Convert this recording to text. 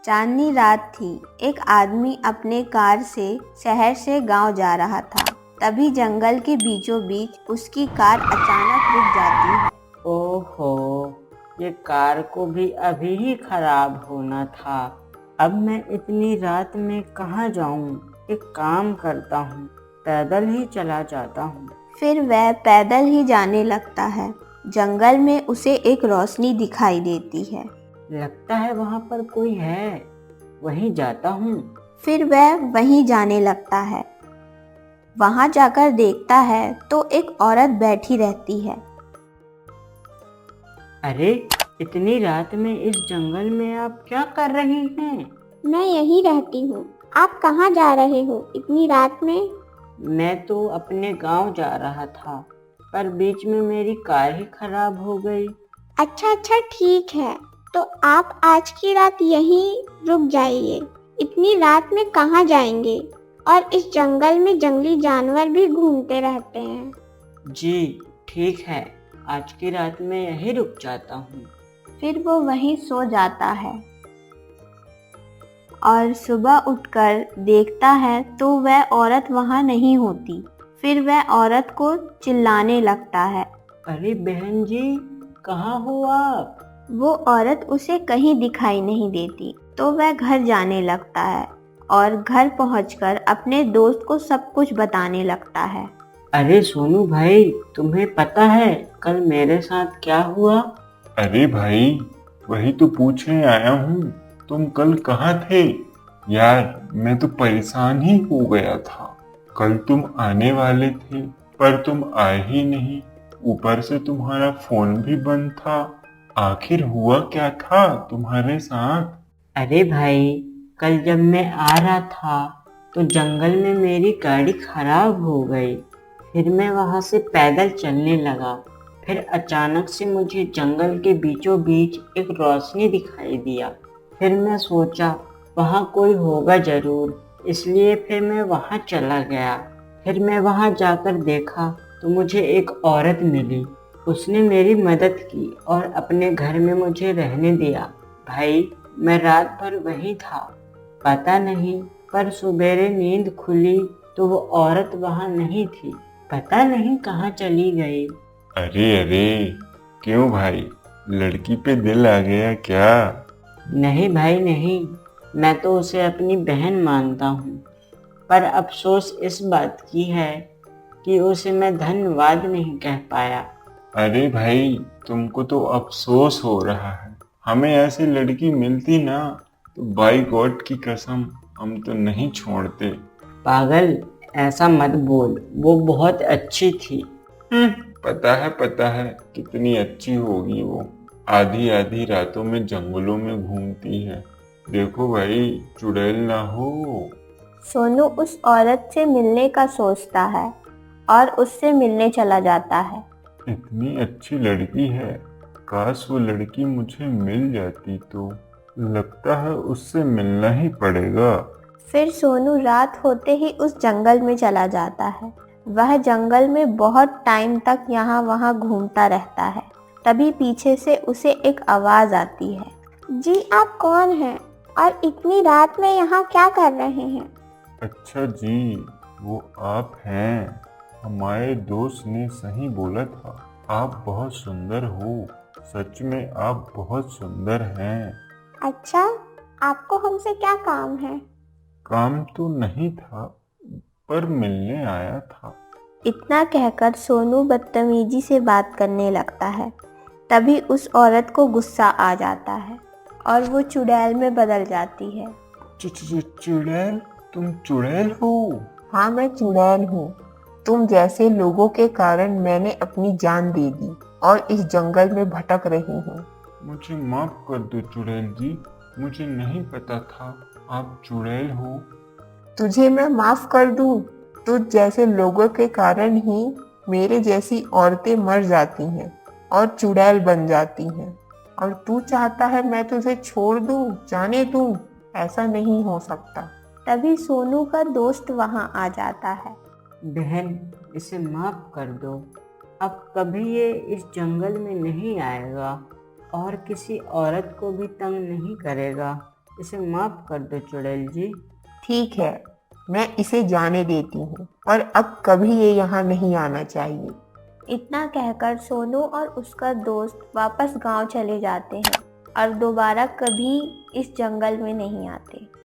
चांदनी रात थी। एक आदमी अपने कार से शहर से गांव जा रहा था। तभी जंगल के बीचों बीच उसकी कार अचानक रुक जाती है। ओहो, ये कार को भी अभी ही खराब होना था। अब मैं इतनी रात में कहाँ जाऊँ? एक काम करता हूँ, पैदल ही चला जाता हूँ। फिर वह पैदल ही जाने लगता है। जंगल में उसे एक रोशनी दिखाई देती है। लगता है वहाँ पर कोई है, वहीं जाता हूँ। फिर वह वहीं जाने लगता है। वहां जाकर देखता है तो एक औरत बैठी रहती है। अरे, इतनी रात में इस जंगल में आप क्या कर रही हैं? मैं यहीं रहती हूँ। आप कहाँ जा रहे हो इतनी रात में? मैं तो अपने गांव जा रहा था, पर बीच में मेरी कार ही खराब हो गई। अच्छा ठीक है, तो आप आज की रात यहीं रुक जाइए। इतनी रात में कहाँ जाएंगे? और इस जंगल में जंगली जानवर भी घूमते रहते हैं। जी ठीक है, आज की रात में यहीं रुक जाता हूँ। फिर वो वहीं सो जाता है और सुबह उठकर देखता है तो वह औरत वहां नहीं होती। फिर वह औरत को चिल्लाने लगता है। अरे बहन जी, कहाँ हो आप? वो औरत उसे कहीं दिखाई नहीं देती तो वह घर जाने लगता है और घर पहुंचकर अपने दोस्त को सब कुछ बताने लगता है। अरे सोनू भाई, तुम्हें पता है कल मेरे साथ क्या हुआ? अरे भाई, वही तो पूछने आया हूँ। तुम कल कहाँ थे? यार, मैं तो परेशान ही हो गया था। कल तुम आने वाले थे, पर तुम आए ही नहीं। ऊपर से तुम्हारा फोन भी बंद था। आखिर हुआ क्या था तुम्हारे साथ? अरे भाई, कल जब मैं आ रहा था तो जंगल में मेरी गाड़ी खराब हो गई। फिर मैं वहां से पैदल चलने लगा। फिर अचानक से मुझे जंगल के बीचों बीच एक रोशनी दिखाई दिया। फिर मैं सोचा वहां कोई होगा जरूर, इसलिए फिर मैं वहां चला गया। फिर मैं वहां जाकर देखा तो मुझे एक औरत मिली। उसने मेरी मदद की और अपने घर में मुझे रहने दिया। भाई, मैं रात भर वहीं था। पता नहीं, पर सुबेरे नींद खुली तो वो औरत वहां नहीं थी। पता नहीं कहाँ चली गई। अरे, क्यों भाई? लड़की पे दिल आ गया क्या? नहीं भाई नहीं, मैं तो उसे अपनी बहन मानता हूँ। पर अफसोस इस बात की है कि उसे मैं धन्यवाद नहीं कह पाया। अरे भाई, तुमको तो अफसोस हो रहा है। हमें ऐसी लड़की मिलती ना तो बाई गॉड की कसम हम तो नहीं छोड़ते। पागल, ऐसा मत बोल, वो बहुत अच्छी थी। पता है कितनी अच्छी होगी वो। आधी आधी रातों में जंगलों में घूमती है। देखो भाई, चुड़ैल ना हो। सोनू उस औरत से मिलने का सोचता है और उससे मिलने चला जाता है। इतनी अच्छी लड़की है, काश वो लड़की मुझे मिल जाती तो। लगता है उससे मिलना ही पड़ेगा। फिर सोनू रात होते ही उस जंगल में चला जाता है। वह जंगल में बहुत टाइम तक यहाँ वहाँ घूमता रहता है। तभी पीछे से उसे एक आवाज़ आती है। जी, आप कौन हैं? और इतनी रात में यहाँ क्या कर रहे हैं? अच्छा जी, वो आप हैं। हमारे दोस्त ने सही बोला था, आप बहुत सुंदर हो। सच में आप बहुत सुंदर हैं। अच्छा, आपको हमसे क्या काम है? काम तो नहीं था, पर मिलने आया था। इतना कहकर सोनू बदतमीजी से बात करने लगता है। तभी उस औरत को गुस्सा आ जाता है और वो चुड़ैल में बदल जाती है। चुड़ैल? तुम चुड़ैल हो? हाँ, मैं चुड़ैल हूँ। तुम जैसे लोगों के कारण मैंने अपनी जान दे दी और इस जंगल में भटक रही हूँ। मुझे माफ कर दो चुड़ैल जी, मुझे नहीं पता था आप चुड़ैल हो। तुझे मैं माफ कर दूँ? तुझ जैसे लोगों के कारण ही मेरे जैसी औरतें मर जाती हैं और चुड़ैल बन जाती हैं। और तू चाहता है मैं तुझे छोड़ दूँ, जाने दूँ? ऐसा नहीं हो सकता। तभी सोनू का दोस्त वहाँ आ जाता है। बहन, इसे माफ कर दो। अब कभी ये इस जंगल में नहीं आएगा और किसी औरत को भी तंग नहीं करेगा। इसे माफ कर दो चुड़ैल जी। ठीक है, मैं इसे जाने देती हूँ और अब कभी ये यहाँ नहीं आना चाहिए। इतना कहकर सोनू और उसका दोस्त वापस गांव चले जाते हैं और दोबारा कभी इस जंगल में नहीं आते।